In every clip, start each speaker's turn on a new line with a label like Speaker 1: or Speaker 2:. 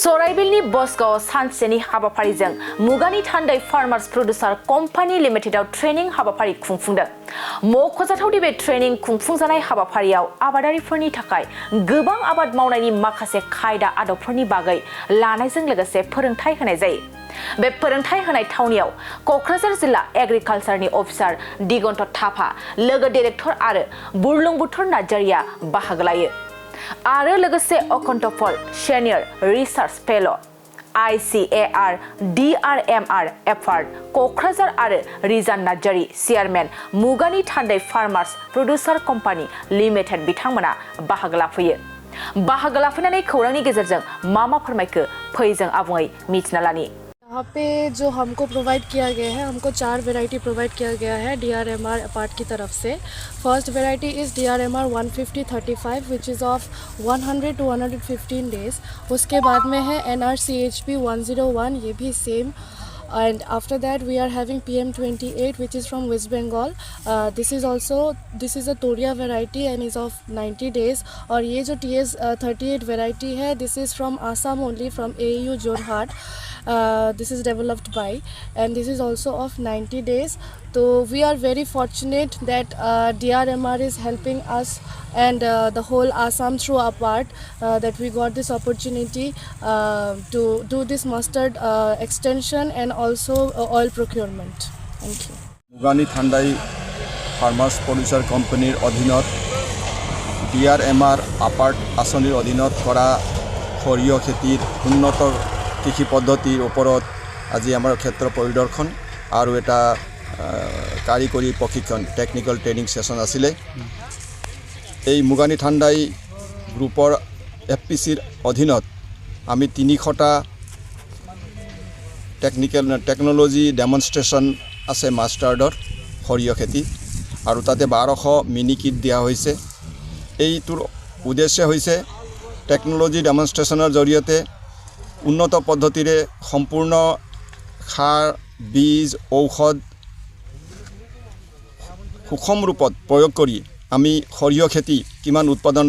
Speaker 1: सराइबिलनि बसगाव सानसेनि हाबाफारिजों मुगानि थान्दै farmers producer company लिमिटेडआव training हाबाफारि खुंफुंदों। मख'जाथावदि बे ट्रेनिं खुंफुंजानाय हाबाफारियाव आबादारिफोरनि थाखाय गोबां आबाद मावनायनि माखासे खायदा आदबफोरनि बागै लानायजों लोगोसे फोरोंथाय होनाय जायो। बे फोरोंथाय होनाय थावनियाव क'क्राझार जिल्ला एग्रिकालचारनि अफिसार दिगन्त थापा, लोगो डाइरेक्टर आरो बुरलुंबुथुर नार्जारिया बाहागो लायो। आरो लोगोसे अकन्टफल senior research fellow' ICAR DRMR effort Kokrajhar आरो रिजान नार्जारि चेयारमेन मुगानि थान्दै फार्मार्स प्रड्यूसर कम्पानी लिमिटेड बिथांमोना बाहागो लाफैयो। बाहागो लाफैनानै खौरांनि गेजेरजों मा फोरमायखो फै जों आबुङै मिथिना लानि।
Speaker 2: यहाँ पे जो हमको प्रोवाइड किया गया है, हमको 4 वैरायटी प्रोवाइड किया गया है DRMR अपार्ट की तरफ से। First variety is DRMR 150-35 which is of 100 to 115 days. उसके बाद में है NRCHP 101, ये भी same. And after that we are having PM28 which is from West Bengal. This is a Toria variety and is of 90 days. और ये जो TS 38 variety है, this is from Assam only, from AU Jorhat. This is developed by, and this is also of 90 days. So we are very fortunate that DRMR is helping us and the whole Assam through APART that we got this opportunity to do this mustard extension and also oil procurement. Thank you.
Speaker 3: Mugani Thandai Farmers Producer Company অধীনত DRMR APART আঁচনিৰ অধীনত কৰা সৰিয়হ খেতিৰ উন্নত কৃষি পদ্ধতিৰ ওপৰত আজি আমাৰ ক্ষেত্ৰ পৰিদৰ্শন আৰু এটা কাৰিকৰী প্ৰশিক্ষণ টেকনিক্যাল ট্ৰেইনিং সেশন আছিলে। এই মুগানি ঠাণ্ডাই গ্ৰুপৰ FPCৰ অধীনত আমি 300টা টেকনলজি ডেমনষ্ট্ৰেশ্যন আছে মাষ্টাৰ্ডৰ সৰিয়হ খেতি আৰু তাতে 1200 মিনি কিট দিয়া হৈছে। এইটোৰ উদ্দেশ্য হৈছে টেকনলজি ডেমনষ্ট্ৰেশ্যনৰ জৰিয়তে উন্নত পদ্ধতিৰে সম্পূৰ্ণ সাৰ, বীজ, ঔষধ সুষম ৰূপত প্ৰয়োগ কৰি আমি সৰিয়হ খেতি কিমান উৎপাদন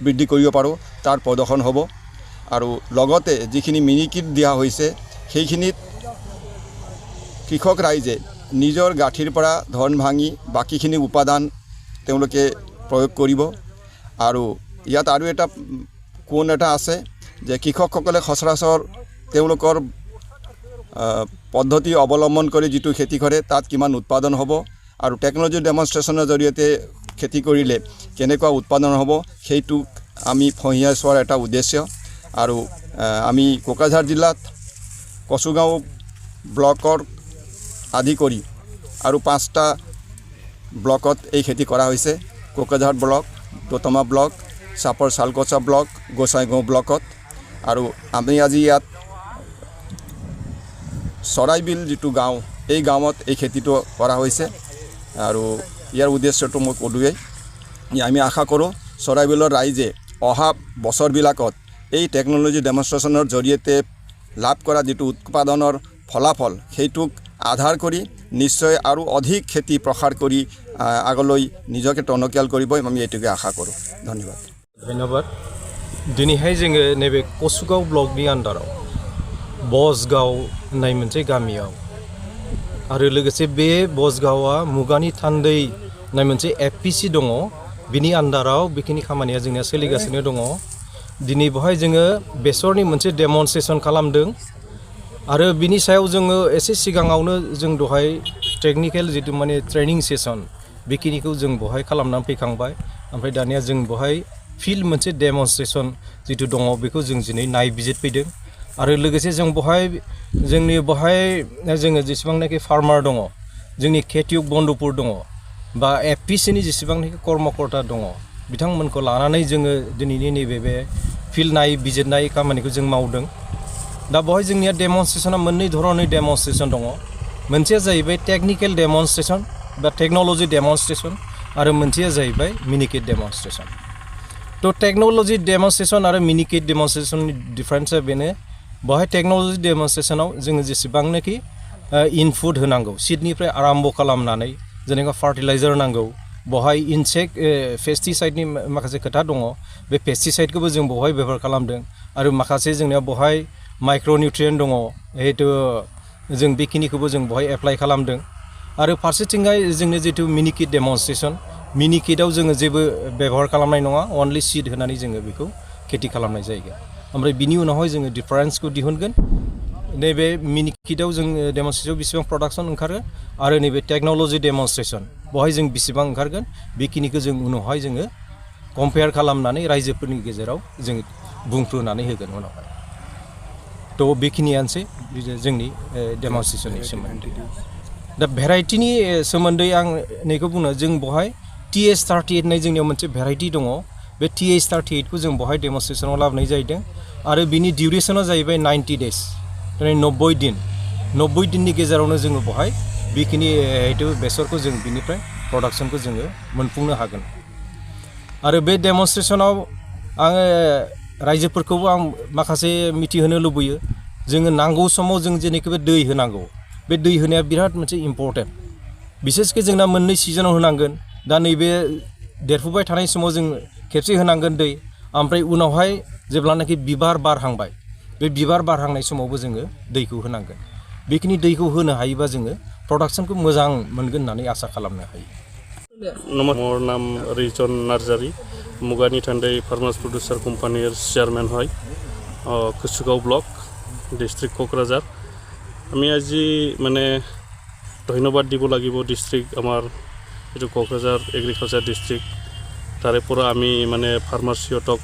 Speaker 3: বৃদ্ধি কৰিব পাৰোঁ তাৰ প্ৰদৰ্শন হ'ব। আৰু লগতে যিখিনি মিনি কিট দিয়া হৈছে সেইখিনিত কৃষক ৰাইজে নিজৰ গাঁঠিৰ পৰা ধন ভাঙি বাকীখিনি উপাদান তেওঁলোকে প্ৰয়োগ কৰিব। আৰু ইয়াত আৰু এটা কোন এটা আছে যে কৃষকসকলে সচৰাচৰ তেওঁলোকৰ পদ্ধতি অৱলম্বন কৰি যিটো খেতি কৰে তাত কিমান উৎপাদন হ'ব আৰু টেকনলজি ডেমনষ্ট্ৰেশ্যনৰ জৰিয়তে খেতি কৰিলে কেনেকুৱা উৎপাদন হ'ব সেইটো আমি ফহিয়াই চোৱাৰ এটা উদ্দেশ্য। আৰু আমি কোকৰাঝাৰ জিলাত কচুগাঁও ব্লকৰ আদি কৰি আৰু 5টা ব্লকত এই খেতি কৰা হৈছে। কোকৰাঝাৰ ব্লক, দতমা ব্লক, চাপৰ চালকচা ব্লক, গোসাইগাঁও ব্লকত। আৰু আমি আজি ইয়াত চৰাইবিল যিটো গাঁও এই গাঁৱত এই খেতিটো কৰা হৈছে আৰু ইয়াৰ উদ্দেশ্যটো মই ক'লোৱেই। আমি আশা কৰোঁ চৰাইবিলৰ ৰাইজে অহা বছৰবিলাকত এই টেকনলজি ডেমনষ্ট্ৰেশ্যনৰ জৰিয়তে লাভ কৰা যিটো উৎপাদনৰ ফলাফল সেইটোক আধাৰ কৰি নিশ্চয় আৰু অধিক খেতি প্ৰসাৰ কৰি আগলৈ নিজকে টনকিয়াল কৰিব, আমি এইটোকে আশা কৰোঁ। ধন্যবাদ।
Speaker 4: ধন্যবাদ। दिनैहाय जोङो नैबे कसुगाव ब्लकनि आन्दाराव बसगाव होननाय मोनसे गामियाव आरो लोगोसे बे बसगावआ मुगानि थान्दै होननाय मोनसे FPC दङ, बिनि आन्दाराव बेखिनि खामानिया जोंनिया सोलिगासिनो दङ। दिनै बेवहाय जोङो बेसरनि मोनसे डेमनस्ट्रेशन खालामदों आरो बिनि सायाव जोङो एसे सिगाङावनो जों दहाय टेकनिकेल जितु माने ट्रेनिं सेसन बेखिनिखौ जों बेवहाय खालामनानै फैखांबाय। ओमफ्राय दानिया जों बेवहाय फिल्ड मोनसे डेमनस्ट्रेशन जितु दङ बेखौ जों दिनै नायबिजिर फैदों। आरो लोगोसे जों जोंनि बेवहाय जोङो जेसेबांनाखि फार्मार दङ, जोंनि खेतियक बन्धुफोर दङ बा FPCनि जेसेबांनाखि कर्मकर्ता दङ बिथांमोनखौ लानानै जोङो दिनैनि नैबे बे फिल्ड नायबिजिरनाय खामानिखौ जों मावदों। दा बेवहाय जोंनिया डेमनस्ट्रेशना मोननै धरननि डेमनस्ट्रेशन दङ। मोनसेया जाहैबाय टेकनिकेल डेमनस्ट्रेशन बा टेक्न'लजि डेमनस्ट्रेशन आरो मोनसेया जाहैबाय मिनिकिट डेमनस्ट्रेशन। तो टेक्न'लजि डेमनस्ट्रेशन आरो मिनिकिट डेमनस्ट्रेशननि डिफारेन्सआ बेनो, बेवहाय टेक्न'लजि डेमनस्ट्रेशनाव जोङो जेसेबांनाखि इनपुट होनांगौ सीडनिफ्राय आरम्भ खालामनानै जेनेबा फार्टिलाइजार नांगौ, बेवहाय इनसेक्ट पेस्टिसाइडनि माखासे खोथा दङ। बे पेस्टिसाइडखौबो जों बेवहाय बेबहार खालामदों आरो माखासे जोंनिया बहाय माइक्र'निउट्रियेन्ट दङ जिहेतु जों बेखिनिखौबो जों बहाय एप्लाइ खालामदों आरो फारसेथिंहाय जोंनि जितु मिनिकिट डेमनस्ट्रेसन मिनिकिटआव जोङो जेबो बेबहार खालामनाय नङा अनलि सिड होनानै जोङो बेखौ खेथि खालामनाय जायगोन ओमफ्राय बिनि उनावहाय जोङो डिफारेन्सखौ दिहुनगोन नैबे मिनिकिटआव जों डेमनस्ट्रेसनाव बेसेबां प्रडाक्सन ओंखारो आरो नैबे टेक्न'लजि डेमनस्ट्रेसन बहाय जों बेसेबां ओंखारगोन बेखिनिखौ जों उनावहाय जोङो कम्पेयार खालामनानै रायजोफोरनि गेजेराव जों बुंफ्रुनानै होगोन उनावहाय थ' बेखिनियानोसै जोंनि डेमनस्ट्रेसननि सोमोन्दै दा भेराइटिनि सोमोन्दै आं नैखौ बुङो जों बहाय TH38 होननाय जोंनियाव मोनसे भेराइटि दङ बे TH38 खौ जों बहाय डेमनस्ट्रेसनाव लाबोनाय जाहैदों आरो बिनि डिउरेसना जाहैबाय 90 डेज 90 दिन 90 दिननि गेजेरावनो जोङो बहाय बेखिनि हयथ' बेसरखौ जों बिनिफ्राय प्रडाक्सनखौ जोङो मोनफुंनो हागोन आरो बे डेमनस्ट्रेसनाव आङो रायजोफोरखौबो आं माखासे मिथिहोनो लुबैयो जोङो नांगौ समाव जों जेनेखिबो दै होनांगौ बे दै होनाया बिराद मोनसे इम्पर्टेन्ट बिसेसके जोंना मोननै सिजनाव होनांगोन दा नैबे देरफुबाय थानाय समाव जों खेबसे होनांगोन दै ओमफ्राय उनावहाय जेब्लानाखि बिबार बारहांबाय बे बिबार बारहांनाय समावबो जोङो दैखौ होनांगोन बेखिनि दैखौ होनो हायोबा जोङो प्रडाक्सनखौ मोजां मोनगोन होननानै आसा खालामनो हायो
Speaker 5: মোৰ নাম ৰিজন নাৰ্জাৰী মুগানি ঠাণ্ডাই ফাৰ্মাৰ্ছ প্ৰডিউচাৰ কোম্পানীৰ চেয়াৰমেন হয় কুচুগাঁও ব্লক ডিষ্ট্ৰিক্ট কোকৰাঝাৰ আমি আজি মানে ধন্যবাদ দিব লাগিব ডিষ্ট্ৰিক্ট আমাৰ এইটো কোকৰাঝাৰ এগ্ৰিকালচাৰ ডিষ্ট্ৰিক্ট তাৰে পৰা আমি মানে ফাৰ্মাৰ্ছ সিহঁতক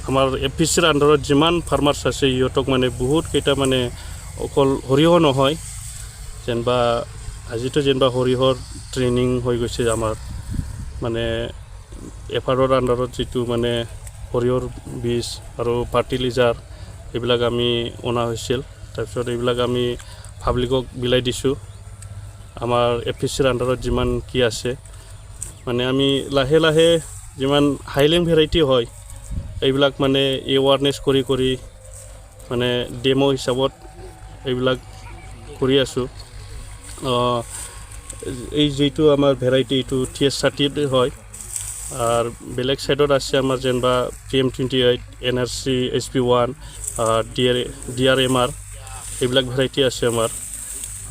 Speaker 5: আমাৰ FPCৰ আণ্ডাৰত যিমান ফাৰ্মাৰ্ছ আছে সিহঁতক মানে বহুত কেইটা মানে অকল সৰিয়হ নহয় যেনিবা আজিতো যেনিবা সৰিয়হৰ ট্ৰেইনিং হৈ গৈছে আমাৰ মানে এফাৰৰ আণ্ডাৰত যিটো মানে সৰিয়হৰ বীজ আৰু ফাৰ্টিলাইজাৰ এইবিলাক আমি অনা হৈছিল তাৰপিছত এইবিলাক আমি পাব্লিকক বিলাই দিছোঁ আমাৰ FPCৰ আণ্ডাৰত যিমান কি আছে মানে আমি লাহে লাহে যিমান হাইলেং ভেৰাইটি হয় এইবিলাক মানে এৱাৰনেছ কৰি মানে ডেমো হিচাপত এইবিলাক কৰি আছোঁ এই যিটো আমাৰ ভেৰাইটি এইটো TH38 হয় আর বেলেগ সাইডত আছে আমার যেনবা PM28 NRC SP1 DRMR এইবিলাক ভেরাইটি আছে আমার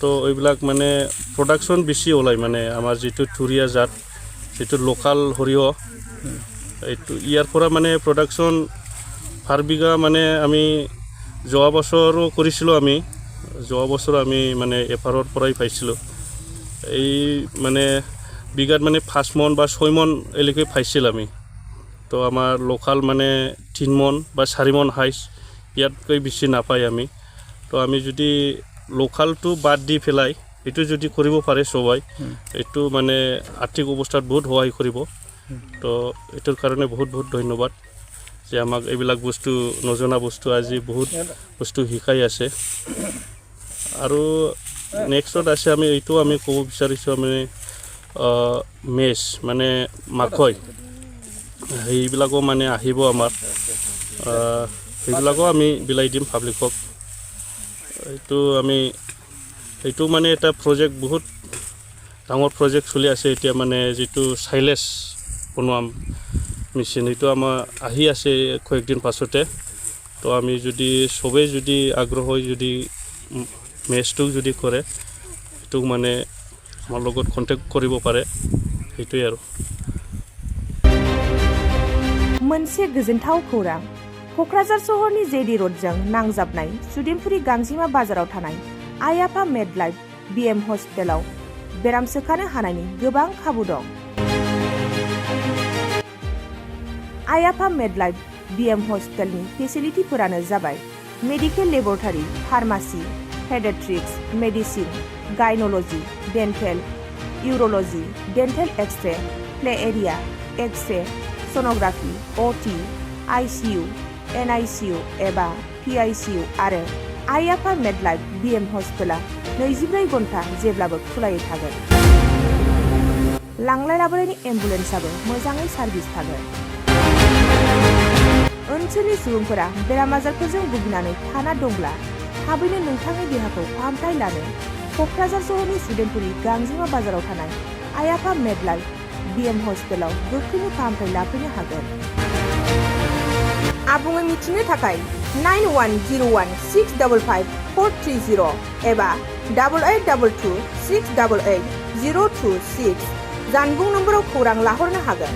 Speaker 5: তো এইবিলাক মানে প্রোডাকশন বেশি ওলাই মানে আমার যেটো থুরিয়া জাত যেটো লোকাল সরিয়হ এইটো ইয়াৰ পৰা মানে প্ৰডাকশ্যন পাৰ বিঘা মানে আমি যোৱা বছৰো কৰিছিলোঁ যোৱা বছৰ আমি মানে এফাৰৰ পৰাই পাইছিলোঁ এই মানে বিঘাত মানে 5 মন বা 6 মন এলৈকে পাইছিল আমি তো আমাৰ লোকাল মানে 3 মন বা 4 মন হাইছ ইয়াতকৈ বেছি নাপায় আমি তো আমি যদি লোকালটো বাদ দি পেলাই এইটো যদি কৰিব পাৰে সবাই এইটো মানে আৰ্থিক অৱস্থাত বহুত সহায় কৰিব তো এটোৰ কাৰণে বহুত বহুত ধন্যবাদ যে আমাক এইবিলাক বস্তু নজনা বস্তু আজি বহুত বস্তু শিকাই আছে আৰু নেক্সটত আছে আমি এইটো আমি ক'ব বিচাৰিছোঁ আমি মেছ মানে মাকৈ এইবিলাকো মানে আহিব আমাৰ এইবিলাকো আমি বিলাই দিম পাব্লিকক এইটো মানে এটা প্ৰজেক্ট বহুত ডাঙৰ প্ৰজেক্ট চলি আছে এতিয়া মানে যেটো সাইলেছ বনোৱা মেচিন এইটো আমাৰ আহি আছে কয়েকদিন পাছতে তো আমি যদি সবে যদি আগ্ৰহ হয় যদি মেচটো যদি কৰে এইটো মানে আমাৰ লগত কন্টেক্ট কৰিব পাৰে এইটোই আৰু
Speaker 6: मोनसे गोजोनथाव खौरां क'क्राझार सहरनि जेडि र'डजों नांजाबनाय सुदेमपुरि गांजिमा बाजाराव थानाय आइ आफा मेडलाइफ BM हस्पिटालाव बेराम सोखानो हानायनि गोबां खाबु दं आइ आफा मेडलाइफ BM हस्पिटालनि फेसिलिटिफोरानो जाबाय medical laboratory pharmacy paediatrics medicine gynaecology dental urology dental X ray play area X ray sonography OT ICU NICU एबा PICU आरो आइ आफा मेडलाइफ BM हस्पिटाला 24 घन्टा जेब्लाबो खुलायै थागोन लांलाय लाबोलायनि एम्बुलेन्सआबो मोजाङै सार्भिस थागोन ओनसोलनि सुबुंफोरा बेराम आजारफोरजों भुगिनानै थाना दंब्ला थाबैनो नोंथांनि देहाखौ फाहामथाय लानो क'क्राझार सहरनि सुदेमपुरि गांजिमा बाजाराव थानाय आइ आफा मेडलाइफ BM हस्पिटालाव गोख्रैनो फाहामथाय लाफैनो हागोन आबुङै मिथिनो थाखाय 9101655430 एबा 8822 688 026 जानबुं नम्बराव खौरां लाहरनो हागोन।